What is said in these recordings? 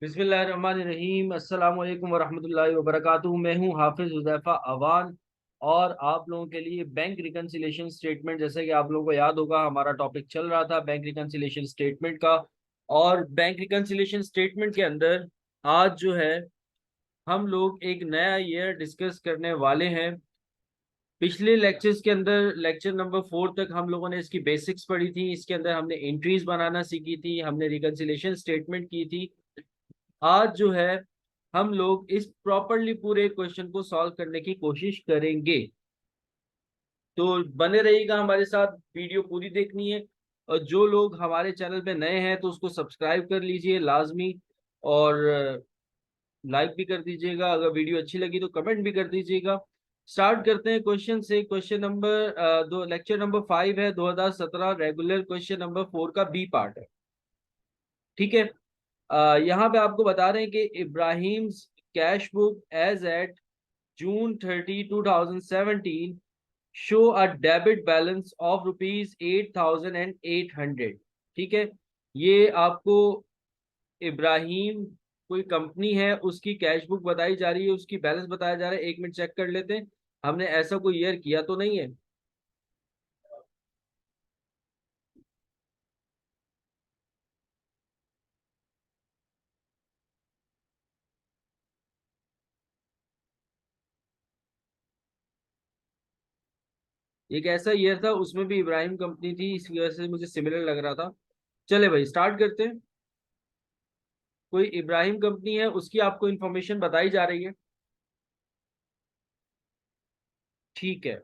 बिस्मिल्लाहिर्रहमानिर्रहीम। अस्सलाम वालेकुम वरहमतुल्लाहि वबरकातुहू। मैं हूं हाफिज हुज़ैफा अवान और आप लोगों के लिए बैंक रिकन्सिलिएशन स्टेटमेंट, जैसे कि आप लोगों को याद होगा हमारा टॉपिक चल रहा था बैंक रिकन्सिलिएशन स्टेटमेंट का। और बैंक रिकन्सिलिएशन स्टेटमेंट के अंदर आज जो है हम लोग एक नया ईयर डिस्कस करने वाले हैं। पिछले लेक्चर्स के अंदर लेक्चर नंबर 4 तक हम लोगों ने इसकी बेसिक्स पढ़ी थी। इसके अंदर हमने एंट्रीज बनाना सीखी थी, हमने रिकन्सिलिएशन स्टेटमेंट की थी। आज जो है हम लोग इस प्रॉपरली पूरे क्वेश्चन को सॉल्व करने की कोशिश करेंगे। तो बने रहिएगा हमारे साथ, वीडियो पूरी देखनी है। और जो लोग हमारे चैनल पे नए हैं तो उसको सब्सक्राइब कर लीजिए लाजमी, और लाइक भी कर दीजिएगा। अगर वीडियो अच्छी लगी तो कमेंट भी कर दीजिएगा। स्टार्ट करते हैं क्वेश्चन से। क्वेश्चन नंबर दो, लेक्चर नंबर 5 है 2017, रेगुलर क्वेश्चन नंबर 4 का बी पार्ट है। ठीक है। यहाँ पे आपको बता रहे हैं कि Ibrahim cash book as at June 30, 2017 show a debit balance of ₹8,800। ठीक है। ये आपको इब्राहिम कोई कंपनी है उसकी कैश बुक बताई जा रही है, उसकी बैलेंस बताया जा रहा है। एक मिनट चेक कर लेते हैं, हमने ऐसा कोई ईयर किया तो नहीं है। एक ऐसा ईयर था उसमें भी इब्राहिम कंपनी थी, इस वजह से मुझे सिमिलर लग रहा था। चले भाई स्टार्ट करते हैं। कोई इब्राहिम कंपनी है उसकी आपको इंफॉर्मेशन बताई जा रही है। ठीक है।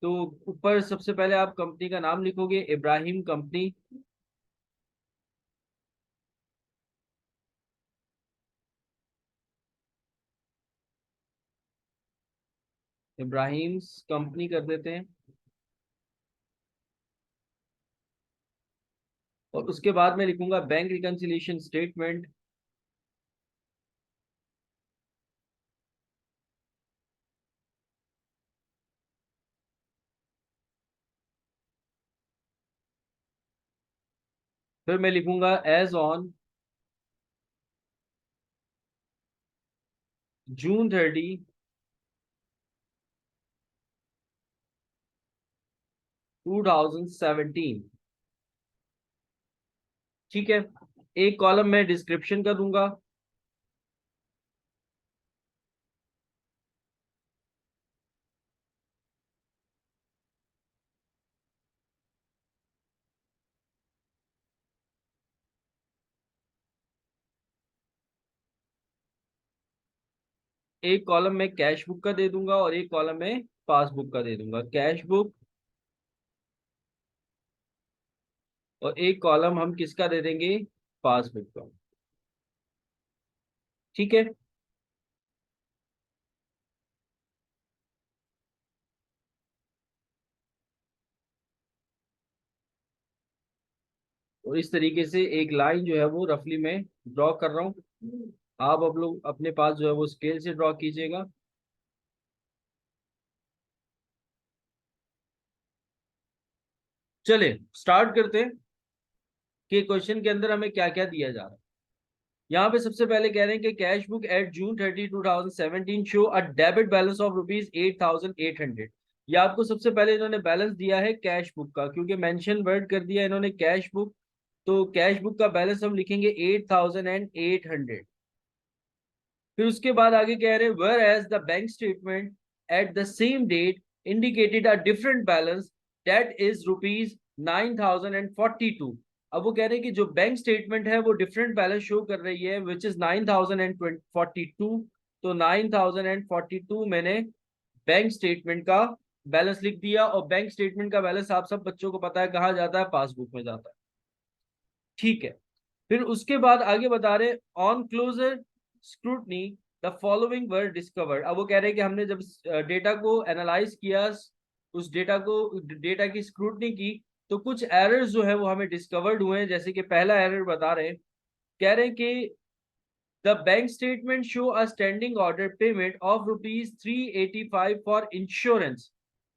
तो ऊपर सबसे पहले आप कंपनी का नाम लिखोगे, इब्राहिम कंपनी। इब्राहिम्स कंपनी कर देते हैं। और उसके बाद मैं लिखूंगा बैंक रिकन्सिलिएशन स्टेटमेंट। फिर मैं लिखूंगा एज ऑन June 30, 2017। ठीक है। एक कॉलम में डिस्क्रिप्शन का दूंगा। एक कॉलम में कैश बुक का दे दूंगा और एक कॉलम में पासबुक का दे दूंगा। कैश बुक और एक कॉलम हम किसका दे देंगे, पासबुक का। ठीक है। और इस तरीके से एक लाइन जो है वो रफली मैं ड्रॉ कर रहा हूँ। आप लोग अपने पास जो है वो स्केल से ड्रॉ कीजिएगा। चले स्टार्ट करते हैं कि क्वेश्चन के अंदर हमें क्या क्या दिया जा रहा है। यहाँ पे सबसे पहले कह रहे हैं कि cash book at June 30, 2017 show a debit balance of ₹8,800। ये आपको सबसे पहले इन्होंने बैलेंस दिया है कैश बुक का, क्योंकि मेंशन वर्ड कर दिया इन्होंने कैश बुक। तो कैश बुक का बैलेंस हम लिखेंगे 8,800। फिर उसके बाद आगे कह रहे हैं whereas the bank statement at the same date indicated a different balance that is ₹9,042। अब वो कह रहे हैं कि जो बैंक स्टेटमेंट है वो डिफरेंट बैलेंस शो कर रही है विच इज 9,042। तो 9,042 मैंने बैंक स्टेटमेंट का बैलेंस लिख दिया। और बैंक स्टेटमेंट का बैलेंस आप सब बच्चों को पता है कहाँ जाता है, पासबुक में जाता है। ठीक है। फिर उसके बाद आगे बता रहे on closer scrutiny the following were discovered. अब वो कह रहे हैं कि हमने जब डेटा को एनालाइज किया, उस डेटा की स्क्रूटनी की, तो कुछ एरर्स जो है वो हमें डिस्कवर्ड हुए हैं। जैसे कि पहला एरर बता रहे हैं, कह रहे हैं कि the bank statement show a standing order payment of ₹385 for insurance.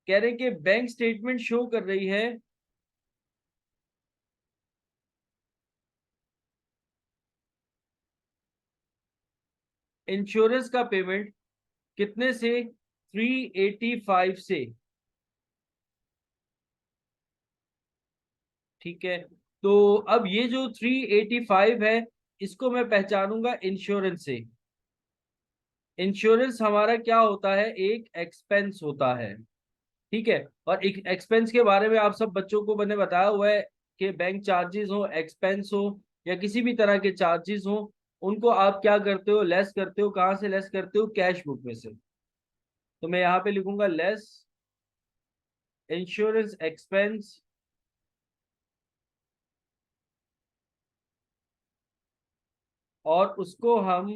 कह रहे हैं कि बैंक स्टेटमेंट शो कर रही है इंश्योरेंस का पेमेंट कितने से? 385 से। ठीक है, तो अब ये जो 385 है, इसको मैं पहचानूंगा इंश्योरेंस से। इंश्योरेंस हमारा क्या होता है? एक एक्सपेंस होता है। ठीक है, और एक एक्सपेंस के बारे में आप सब बच्चों को मैंने बताया हुआ है कि बैंक चार्जेस हो, एक्सपेंस हो, या किसी भी तरह के चार्जेस हो, उनको आप क्या करते हो? लेस करते हो। कहाँ से लेस करते हो? कैश बुक में से। तो मैं यहाँ पे लिखूंगा लेस इंश्योरेंस एक्सपेंस, और उसको हम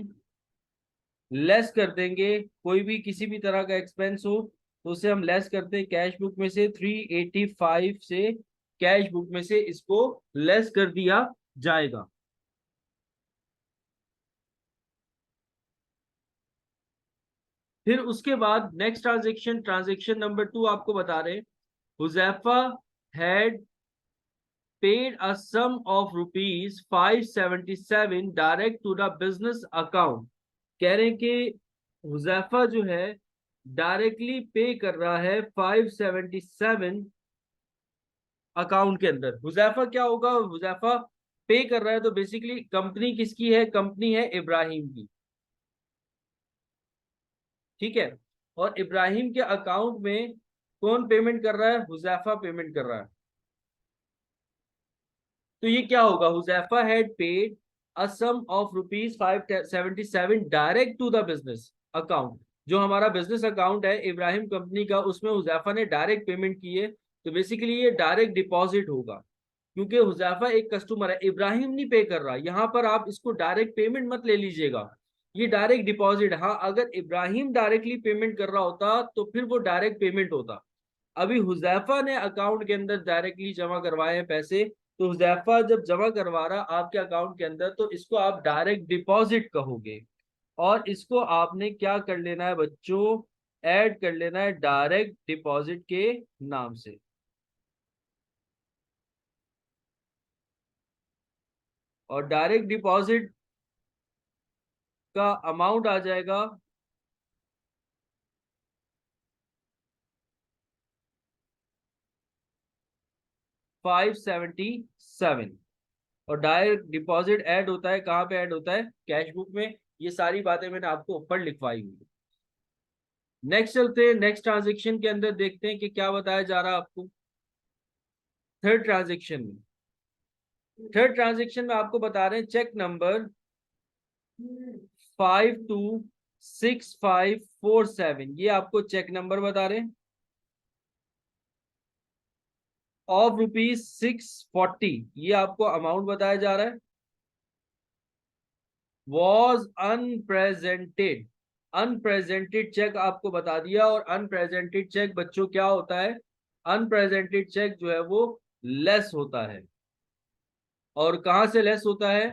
लेस कर देंगे। कोई भी किसी भी तरह का एक्सपेंस हो तो उसे हम लेस करते हैं कैश बुक में से। 385 से कैश बुक में से इसको लेस कर दिया जाएगा। फिर उसके बाद नेक्स्ट ट्रांजेक्शन, ट्रांजेक्शन नंबर 2 आपको बता रहे हैं। Huzaifa had paid a sum of rupees 577 direct to the business account। कह रहे हैं कि हुजैफा जो है डायरेक्टली पे कर रहा है 577 अकाउंट के अंदर। हुजैफा क्या होगा? हुजैफा पे कर रहा है, तो बेसिकली कंपनी किसकी है? कंपनी है इब्राहिम की। ठीक है, और इब्राहिम के अकाउंट में कौन पेमेंट कर रहा है? हुजैफा पेमेंट कर रहा है। तो ये क्या होगा? Huzaifa had paid a sum of rupees 577 direct to the business account. जो हमारा बिजनेस अकाउंट है इब्राहिम कंपनी का, उसमें हुजैफा ने डायरेक्ट पेमेंट की है। तो बेसिकली ये डायरेक्ट डिपॉजिट होगा, क्योंकि हुजैफा एक कस्टमर है, इब्राहिम नहीं पे कर रहा। यहां पर आप इसको डायरेक्ट पेमेंट मत ले लीजिएगा, ये डायरेक्ट डिपॉजिट। हाँ, अगर इब्राहिम डायरेक्टली पेमेंट कर रहा होता तो फिर वो डायरेक्ट पेमेंट होता। अभी हुजैफा ने अकाउंट के अंदर डायरेक्टली जमा करवाए हैं पैसे, तो हुजैफा जब जमा करवा रहा आपके अकाउंट के अंदर, तो इसको आप डायरेक्ट डिपॉजिट कहोगे। और इसको आपने क्या कर लेना है बच्चों? ऐड कर लेना है डायरेक्ट डिपॉजिट के नाम से। और डायरेक्ट डिपॉजिट का अमाउंट आ जाएगा 577। और डायरेक्ट डिपॉजिट ऐड होता है कहाँ पे? ऐड होता है कैश बुक में। ये सारी बातें मैंने आपको ऊपर लिखवाई हुई है। नेक्स्ट चलते हैं, नेक्स्ट ट्रांजेक्शन के अंदर देखते हैं कि क्या बताया जा रहा है आपको। थर्ड ट्रांजेक्शन में, थर्ड ट्रांजेक्शन में आपको बता रहे हैं चेक नंबर 526547, ये आपको चेक नंबर बता रहे हैं, ऑफ रुपीज 640, ये आपको अमाउंट बताया जा रहा है। वॉज अनप्रेजेंटेड, अनप्रेजेंटेड चेक आपको बता दिया। और अनप्रेजेंटेड चेक बच्चों क्या होता है? अनप्रेजेंटेड चेक जो है वो लेस होता है। और कहां से लेस होता है?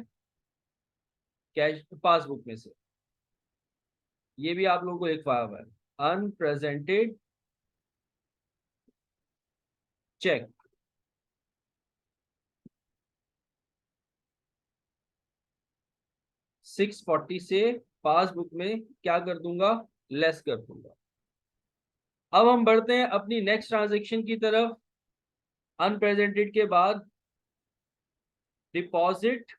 कैश पासबुक में से। ये भी आप लोगों को लिखवाया हुआ है, अनप्रेजेंटेड चेक 640 से पासबुक में क्या कर दूंगा? लेस कर दूंगा। अब हम बढ़ते हैं अपनी नेक्स्ट ट्रांजेक्शन की तरफ। अनप्रेजेंटेड के बाद डिपॉजिट,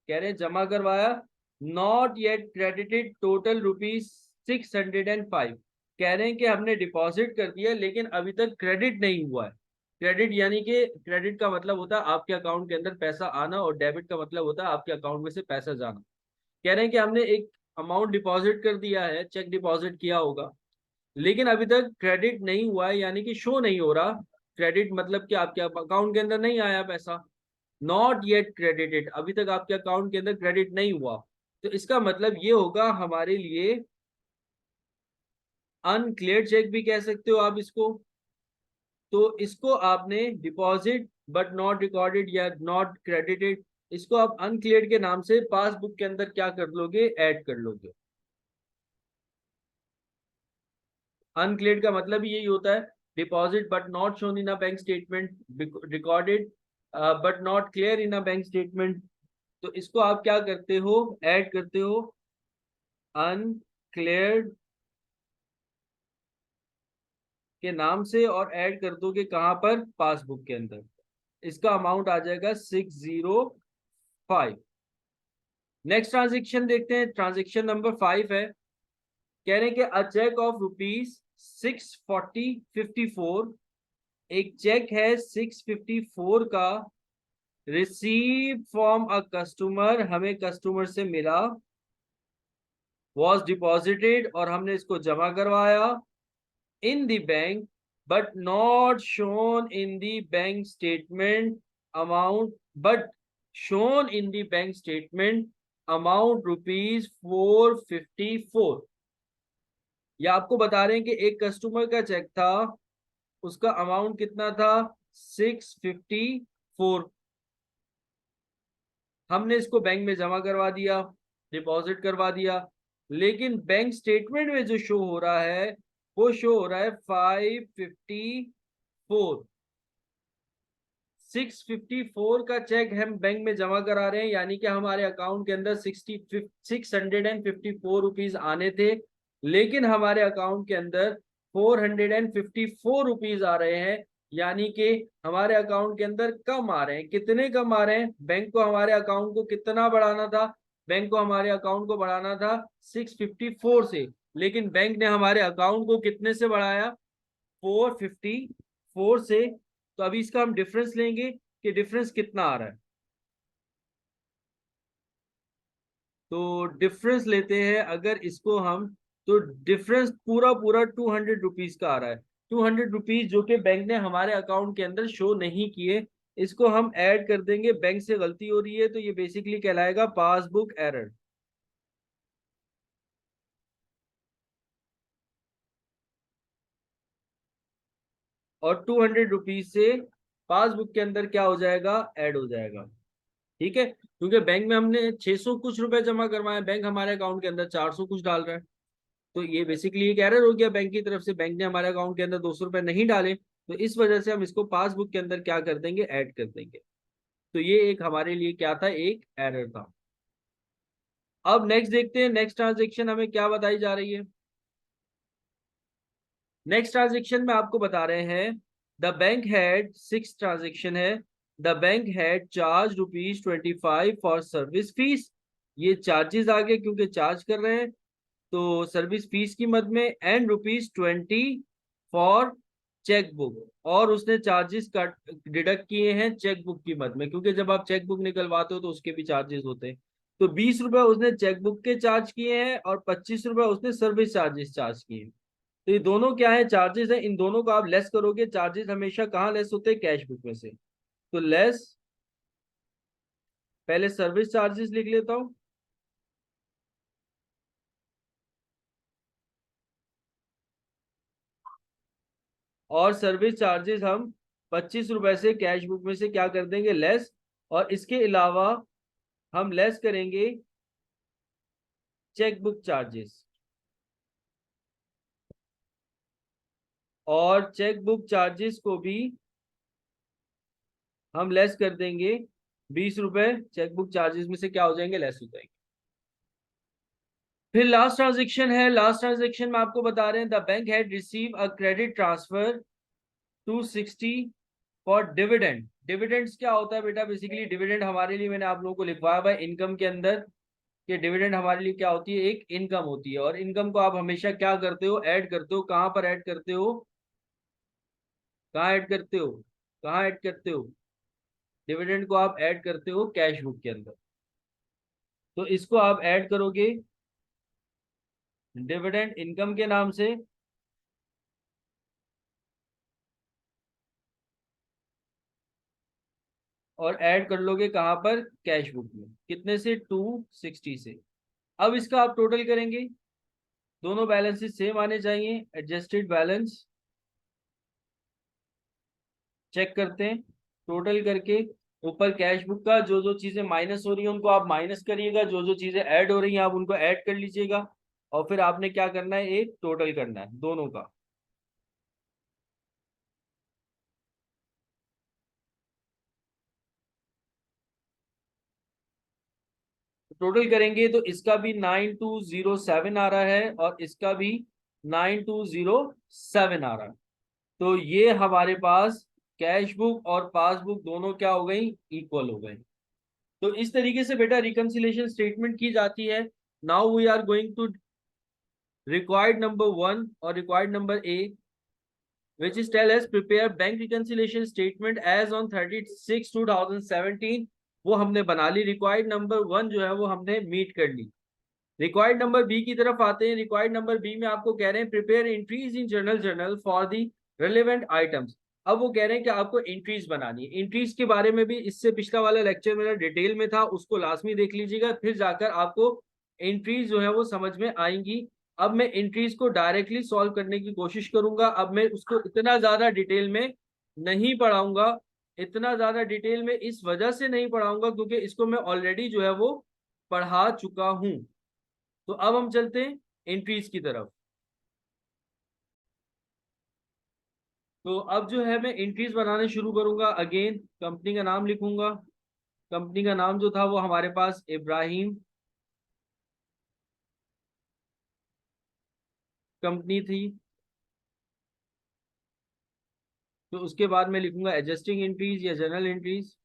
कह रहे हैं जमा करवाया, not yet credited total rupees 605। कह रहे हैं कि हमने डिपॉजिट कर दिया लेकिन अभी तक क्रेडिट नहीं हुआ है। क्रेडिट यानी कि क्रेडिट का मतलब होता है आपके अकाउंट के अंदर पैसा आना, और डेबिट का मतलब होता है आपके अकाउंट में से पैसा जाना। कह रहे हैं कि हमने एक अमाउंट डिपॉजिट कर दिया है, चेक डिपॉजिट किया होगा, लेकिन अभी तक क्रेडिट नहीं हुआ है, यानी कि शो नहीं हो रहा। क्रेडिट मतलब कि आपके अकाउंट के अंदर नहीं आया पैसा। नॉट येट क्रेडिटेड, अभी तक आपके अकाउंट के अंदर क्रेडिट नहीं हुआ। तो इसका मतलब ये होगा हमारे लिए अनक्लियर चेक भी कह सकते हो आप इसको। तो इसको आपने डिपॉजिट बट नॉट रिकॉर्डेड या नॉट क्रेडिटेड, इसको आप अनक्लियर के नाम से पासबुक के अंदर क्या कर लोगे? ऐड कर लोगे। अनक्लियर का मतलब ही यही होता है, deposit but not shown in a bank statement, recorded but not clear in a bank statement. तो इसको आप क्या करते हो? ऐड करते हो अनक्लियर्ड के नाम से और ऐड कर दोगे कहां पर, पासबुक के अंदर। इसका अमाउंट आ जाएगा 605। नेक्स्ट ट्रांजेक्शन देखते हैं, ट्रांजेक्शन नंबर 5 है। कह रहे हैं कि अ चेक ऑफ ₹640.54, एक चेक है 654 का, रिसीव फ्रॉम अ कस्टमर, हमें कस्टमर से मिला, वॉज डिपॉजिटेड और हमने इसको जमा करवाया, in the bank but not shown in the bank statement amount, but shown in the bank statement amount ₹454। या आपको बता रहे हैं कि एक कस्टमर का चेक था, उसका अमाउंट कितना था, 654। हमने इसको बैंक में जमा करवा दिया, डिपॉजिट करवा दिया, लेकिन बैंक स्टेटमेंट में जो शो हो रहा है वो शो हो रहा है 554। 654 का चेक हम बैंक में जमा करा रहे हैं, यानी कि हमारे अकाउंट के अंदर 654 रुपीज आने थे, लेकिन हमारे अकाउंट के अंदर 454 रुपीज आ रहे हैं, यानी कि हमारे अकाउंट के अंदर कम आ रहे हैं। कितने कम आ रहे हैं, बैंक को हमारे अकाउंट को कितना बढ़ाना था, बैंक को हमारे अकाउंट को बढ़ाना था 654 से, लेकिन बैंक ने हमारे अकाउंट को कितने से बढ़ाया, 454 से। तो अभी इसका हम डिफरेंस लेंगे कि डिफरेंस कितना आ रहा है। तो डिफरेंस लेते हैं अगर इसको हम, तो डिफरेंस पूरा पूरा 200 रुपीज का आ रहा है। 200 रुपीज जो कि बैंक ने हमारे अकाउंट के अंदर शो नहीं किए, इसको हम ऐड कर देंगे। बैंक से गलती हो रही है तो ये बेसिकली कहलाएगा पासबुक एरर। और 200 रुपीज से पासबुक के अंदर क्या हो जाएगा, ऐड हो जाएगा। ठीक है, क्योंकि बैंक में हमने 600 कुछ रुपए जमा करवाए, बैंक हमारे अकाउंट के अंदर 400 कुछ डाल रहा है, तो ये बेसिकली एक एरर हो गया बैंक की तरफ से, बैंक ने हमारे अकाउंट के अंदर 200 रुपए नहीं डाले, तो इस वजह से हम इसको पासबुक के अंदर क्या कर देंगे, ऐड कर देंगे। तो ये एक हमारे लिए क्या था, एक एरर था। अब नेक्स्ट देखते हैं, नेक्स्ट ट्रांजेक्शन हमें क्या बताई जा रही है। नेक्स्ट ट्रांजेक्शन में आपको बता रहे हैं, the bank had, six transaction है, the bank had charge ₹25 for service fees. ये चार्जेस आ गए क्योंकि चार्ज कर रहे हैं, तो सर्विस फीस की मद में, एंड ₹20 फॉर चेक बुक, और उसने चार्जेस कट डिडक्ट किए हैं चेक बुक की मद में, क्योंकि जब आप चेक बुक निकलवाते हो तो उसके भी चार्जेस होते हैं। तो 20 रुपए उसने चेक बुक के चार्ज किए हैं और 25 रुपए उसने सर्विस चार्जेस चार्ज किए हैं। तो ये दोनों क्या है, चार्जेस है, इन दोनों को आप लेस करोगे। चार्जेस हमेशा कहाँ लेस होते हैं, कैश बुक में से। तो लेस, पहले सर्विस चार्जेस लिख लेता हूं, और सर्विस चार्जेस हम 25 रुपए से कैश बुक में से क्या कर देंगे, लेस। और इसके अलावा हम लेस करेंगे चेक बुक चार्जेस, और चेक बुक चार्जेस को भी हम लेस कर देंगे 20 रुपए, चेक बुक चार्जेस में से क्या हो जाएंगे, लेस हो जाएंगे। फिर लास्ट ट्रांजेक्शन है, लास्ट ट्रांजेक्शन में आपको बता रहे हैं, the bank had receive a credit transfer 260 for dividend. Dividends क्या होता है बेटा, बेसिकली डिविडेंड हमारे लिए, मैंने आप लोगों को लिखवाया हुआ है इनकम के अंदर, कि डिविडेंड हमारे लिए क्या होती है, एक इनकम होती है। और इनकम को आप हमेशा क्या करते हो, ऐड करते हो, कहां पर ऐड करते हो, कहाँ ऐड करते हो, कहाँ ऐड करते हो, डिविडेंड को आप ऐड करते हो कैश बुक के अंदर। तो इसको आप ऐड करोगे डिविडेंड इनकम के नाम से, और ऐड कर लोगे कहां पर, कैश बुक में। कितने से, 260 से। अब इसका आप टोटल करेंगे, दोनों बैलेंसेस सेम आने चाहिए। एडजस्टेड बैलेंस चेक करते हैं, टोटल करके ऊपर कैश बुक का जो जो चीजें माइनस हो रही है उनको आप माइनस करिएगा, जो जो चीजें ऐड हो रही हैं आप उनको ऐड कर लीजिएगा, और फिर आपने क्या करना है, एक टोटल करना है दोनों का। टोटल करेंगे तो इसका भी 9207 आ रहा है और इसका भी 9207 आ रहा है। तो ये हमारे पास कैश बुक और पासबुक दोनों क्या हो गई, इक्वल हो गए। तो इस तरीके से बेटा रिकंसिलिएशन स्टेटमेंट की जाती है। Now we are going to required number 1 और required number A, which is tell us prepare bank reconciliation statement as on 30/6/2017। वो हमने बना ली। रिक्वायर्ड नंबर 1 जो है वो हमने मीट कर ली। रिक्वायर्ड नंबर बी की तरफ आते हैं। रिक्वायर्ड नंबर बी में आपको कह रहे हैं prepare entries in journal for the relevant items. अब वो कह रहे हैं कि आपको एंट्रीज बनानी है। एंट्रीज के बारे में भी इससे पिछला वाला लेक्चर मेरा डिटेल में था, उसको लाजमी देख लीजिएगा, फिर जाकर आपको एंट्रीज जो है वो समझ में आएंगी। अब मैं एंट्रीज को डायरेक्टली सॉल्व करने की कोशिश करूंगा। अब मैं उसको इतना ज्यादा डिटेल में नहीं पढ़ाऊंगा। इतना ज्यादा डिटेल में इस वजह से नहीं पढ़ाऊंगा क्योंकि इसको मैं ऑलरेडी जो है वो पढ़ा चुका हूं। तो अब हम चलते हैं एंट्रीज की तरफ। तो अब जो है मैं एंट्रीज बनाने शुरू करूंगा। अगेन कंपनी का नाम लिखूंगा। कंपनी का नाम जो था वो हमारे पास इब्राहिम कंपनी थी। तो उसके बाद मैं लिखूंगा एडजस्टिंग एंट्रीज या जनरल एंट्रीज।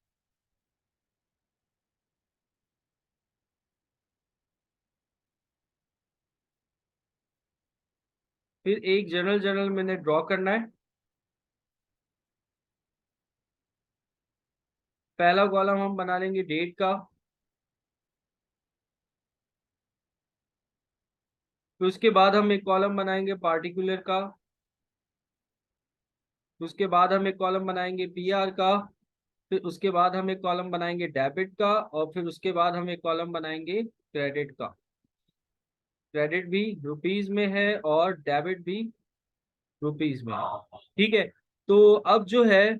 फिर एक जनरल जनरल मैंने ड्रॉ करना है। पहला कॉलम हम बना लेंगे डेट का। फिर उसके बाद हम एक कॉलम बनाएंगे पार्टिकुलर का। फिर उसके बाद हम एक कॉलम बनाएंगे पीआर का। फिर उसके बाद हम एक कॉलम बनाएंगे डेबिट का। और फिर उसके बाद हम एक कॉलम बनाएंगे क्रेडिट का। क्रेडिट भी रुपीज में है और डेबिट भी रुपीज में है। ठीक है। तो अब जो है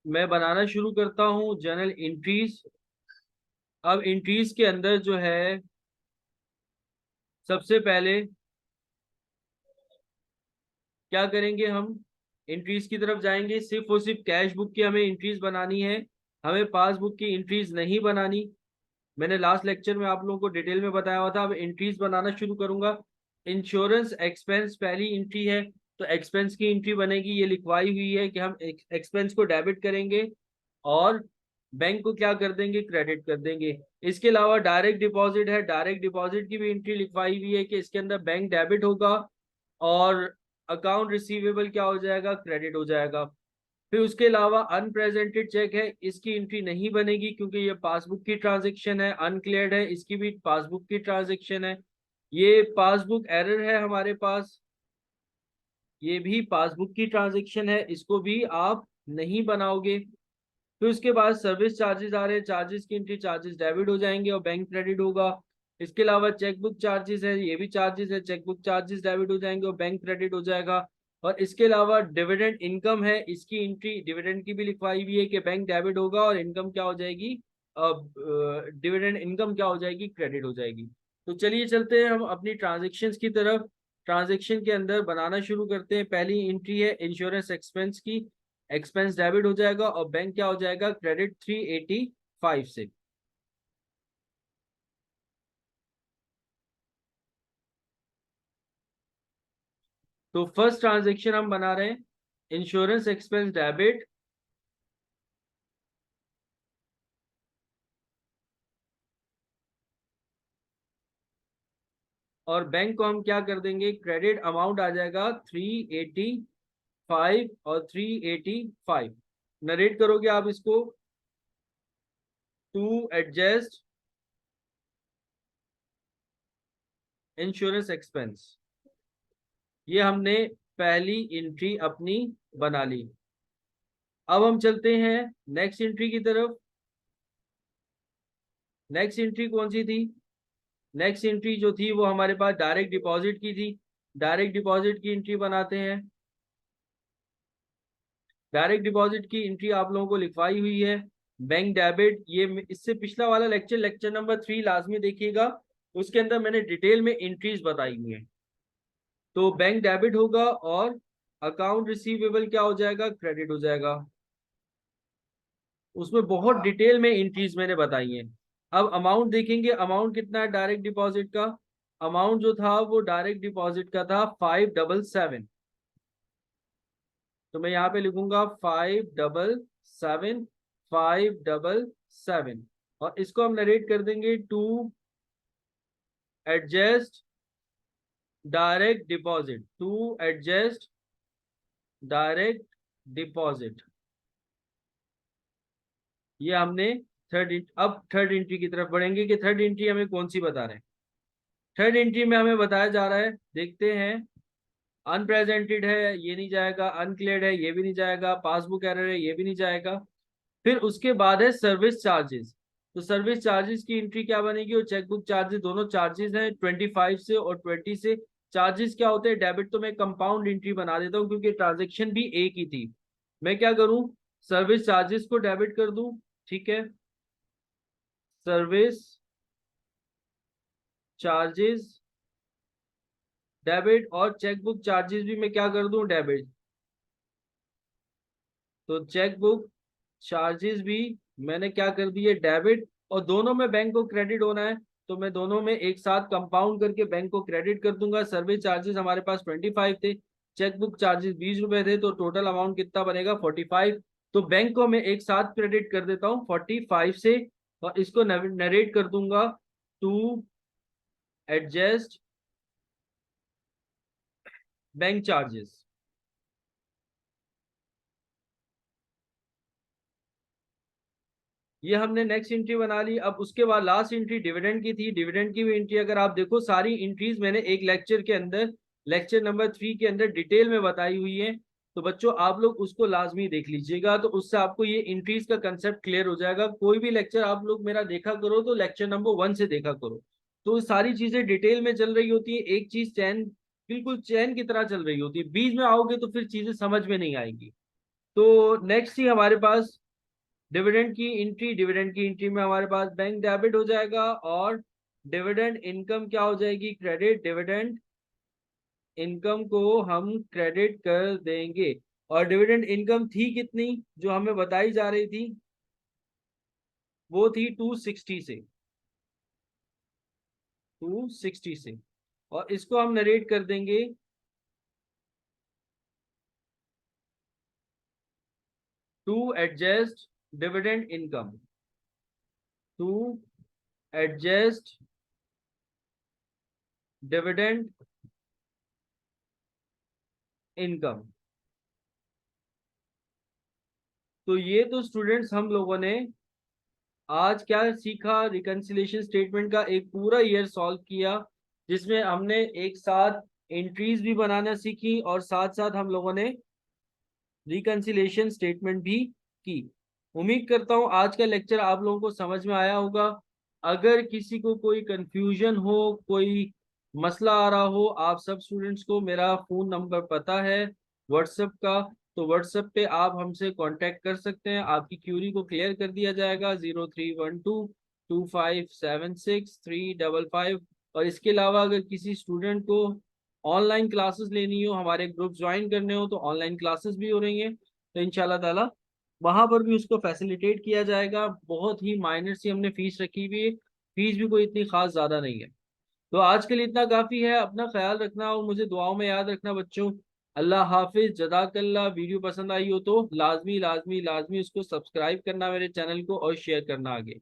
मैं बनाना शुरू करता हूँ जनरल एंट्रीज। अब एंट्रीज के अंदर जो है सबसे पहले क्या करेंगे, हम एंट्रीज की तरफ जाएंगे। सिर्फ और सिर्फ कैश बुक की हमें एंट्रीज बनानी है, हमें पासबुक की एंट्रीज नहीं बनानी। मैंने लास्ट लेक्चर में आप लोगों को डिटेल में बताया हुआ था। अब एंट्रीज बनाना शुरू करूंगा। इंश्योरेंस एक्सपेंस पहली एंट्री है, तो एक्सपेंस की एंट्री बनेगी। ये लिखवाई हुई है कि हम एक्सपेंस को डेबिट करेंगे और बैंक को क्या कर देंगे, क्रेडिट कर देंगे। इसके अलावा डायरेक्ट डिपॉजिट है। डायरेक्ट डिपॉजिट की भी एंट्री लिखवाई हुई है कि इसके अंदर बैंक डेबिट होगा और अकाउंट रिसीवेबल क्या हो जाएगा, क्रेडिट हो जाएगा। फिर उसके अलावा अनप्रेजेंटेड चेक है, इसकी एंट्री नहीं बनेगी क्योंकि ये पासबुक की ट्रांजैक्शन है। अनक्लियर्ड है, इसकी भी पासबुक की ट्रांजैक्शन है। ये पासबुक एरर है हमारे पास, ये भी पासबुक की ट्रांजैक्शन है, इसको भी आप नहीं बनाओगे। फिर उसके बाद सर्विस चार्जेस आ रहे हैं। चार्जेस की एंट्री, चार्जेस डेबिट हो जाएंगे और बैंक क्रेडिट होगा। इसके अलावा चेकबुक चार्जेस है, ये भी चार्जेस है, चेकबुक चार्जेस डेबिट हो जाएंगे और बैंक क्रेडिट हो जाएगा। और इसके अलावा डिविडेंड इनकम है, इसकी एंट्री डिविडेंड की भी लिखवाई हुई है कि बैंक डेबिट होगा और इनकम क्या हो जाएगी, डिविडेंड इनकम क्या हो जाएगी, क्रेडिट हो जाएगी। तो चलिए चलते हैं हम अपनी ट्रांजेक्शन की तरफ। ट्रांजेक्शन के अंदर बनाना शुरू करते हैं। पहली एंट्री है इंश्योरेंस एक्सपेंस की। एक्सपेंस डेबिट हो जाएगा और बैंक क्या हो जाएगा, क्रेडिट 385 से। तो फर्स्ट ट्रांजेक्शन हम बना रहे हैं इंश्योरेंस एक्सपेंस डेबिट और बैंक को हम क्या कर देंगे, क्रेडिट अमाउंट आ जाएगा 385 और 385। नरेट करोगे आप इसको, टू एडजस्ट इंश्योरेंस एक्सपेंस। ये हमने पहली एंट्री अपनी बना ली। अब हम चलते हैं नेक्स्ट एंट्री की तरफ। नेक्स्ट एंट्री कौन सी थी, नेक्स्ट एंट्री जो थी वो हमारे पास डायरेक्ट डिपॉजिट की थी। डायरेक्ट डिपॉजिट की एंट्री बनाते हैं। डायरेक्ट डिपॉजिट की एंट्री आप लोगों को लिखवाई हुई है। बैंक डेबिट, ये इससे पिछला वाला लेक्चर, लेक्चर नंबर 3 लाजमी देखिएगा, उसके अंदर मैंने डिटेल में एंट्रीज बताई हुई है। तो बैंक डेबिट होगा और अकाउंट रिसीवेबल क्या हो जाएगा, क्रेडिट हो जाएगा। उसमें बहुत डिटेल में एंट्रीज मैंने बताई हैं। अब अमाउंट देखेंगे, अमाउंट कितना है डायरेक्ट डिपॉजिट का। अमाउंट जो था वो डायरेक्ट डिपॉजिट का था 577। तो मैं यहाँ पे लिखूंगा 577, 577, और इसको हम नरेट कर देंगे to adjust direct deposit, to adjust direct deposit. ये हमने अब थर्ड एंट्री की तरफ बढ़ेंगे कि थर्ड एंट्री हमें कौन सी बता रहे हैं। थर्ड एंट्री में हमें बताया जा रहा है, देखते हैं। अनप्रेजेंटेड है, ये नहीं जाएगा। अनक्लियर्ड है, ये भी नहीं जाएगा। पासबुक एरर है, ये भी नहीं जाएगा। फिर उसके बाद है सर्विस चार्जेस। तो सर्विस चार्जेस की एंट्री क्या बनेगी, और चेकबुक चार्जेस, दोनों चार्जेस हैं 25 से और 20 से। चार्जेस क्या होते हैं, डेबिट, तो मैं कंपाउंड एंट्री बना देता हूँ क्योंकि ट्रांजेक्शन भी एक ही थी। मैं क्या करूं, सर्विस चार्जेस को डेबिट कर दूं, ठीक है। सर्विस चार्जेस डेबिट, और चेकबुक चार्जेस भी मैं क्या कर दूं, डेबिट। तो चेकबुक चार्जेस भी मैंने क्या कर दिए, डेबिट। और दोनों में बैंक को क्रेडिट होना है, तो मैं दोनों में एक साथ कंपाउंड करके बैंक को क्रेडिट कर दूंगा। सर्विस चार्जेस हमारे पास 25 थे, चेकबुक चार्जेस 20 रुपए थे, तो टोटल अमाउंट कितना बनेगा, 45। तो बैंक को मैं एक साथ क्रेडिट कर देता हूँ 45 से, और इसको नरेट कर दूंगा टू एडजस्ट बैंक चार्जेस। ये हमने नेक्स्ट एंट्री बना ली। अब उसके बाद लास्ट एंट्री डिविडेंड की थी। डिविडेंड की भी एंट्री अगर आप देखो, सारी एंट्रीज मैंने एक लेक्चर के अंदर, लेक्चर नंबर 3 के अंदर डिटेल में बताई हुई है। तो बच्चों आप लोग उसको लाजमी देख लीजिएगा, तो उससे आपको ये एंट्रीज का कंसेप्ट क्लियर हो जाएगा। कोई भी लेक्चर आप लोग मेरा देखा करो तो लेक्चर नंबर 1 से देखा करो, तो सारी चीजें डिटेल में चल रही होती है। एक चीज चैन, बिल्कुल चैन की तरह चल रही होती है। बीच में आओगे तो फिर चीजें समझ में नहीं आएंगी। तो नेक्स्ट ही हमारे पास डिविडेंड की एंट्री। डिविडेंड की एंट्री में हमारे पास बैंक डेबिट हो जाएगा, और डिविडेंड इनकम क्या हो जाएगी, क्रेडिट। डिविडेंड इनकम को हम क्रेडिट कर देंगे। और डिविडेंड इनकम थी कितनी, जो हमें बताई जा रही थी, वो थी 260 से, 260 से। और इसको हम नरेट कर देंगे to adjust dividend income, to adjust dividend income. तो ये तो स्टूडेंट्स हम लोगों ने आज क्या सीखा, रिकंसिलिएशन स्टेटमेंट का एक पूरा ईयर सॉल्व किया, जिसमें हमने एक साथ एंट्रीज भी बनाना सीखी, और साथ साथ हम लोगों ने रिकंसिलिएशन स्टेटमेंट भी की। उम्मीद करता हूँ आज का लेक्चर आप लोगों को समझ में आया होगा। अगर किसी को कोई कंफ्यूजन हो, कोई मसला आ रहा हो, आप सब स्टूडेंट्स को मेरा फोन नंबर पता है व्हाट्सएप का, तो व्हाट्सएप पे आप हमसे कांटेक्ट कर सकते हैं। आपकी क्यूरी को क्लियर कर दिया जाएगा। 031225763555। और इसके अलावा अगर किसी स्टूडेंट को ऑनलाइन क्लासेस लेनी हो, हमारे ग्रुप ज्वाइन करने हो, तो ऑनलाइन क्लासेस भी हो रही हैं, तो इंशाल्लाह ताला वहां पर भी उसको फैसिलिटेट किया जाएगा। बहुत ही माइनर सी हमने फीस रखी हुई है, फीस भी कोई इतनी खास ज्यादा नहीं है। तो आज के लिए इतना काफी है। अपना ख्याल रखना और मुझे दुआओं में याद रखना बच्चों। अल्लाह हाफिज, जज़ाकल्लाह। वीडियो पसंद आई हो तो लाजमी लाजमी लाजमी उसको सब्सक्राइब करना मेरे चैनल को, और शेयर करना आगे।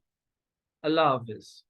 अल्लाह हाफिज।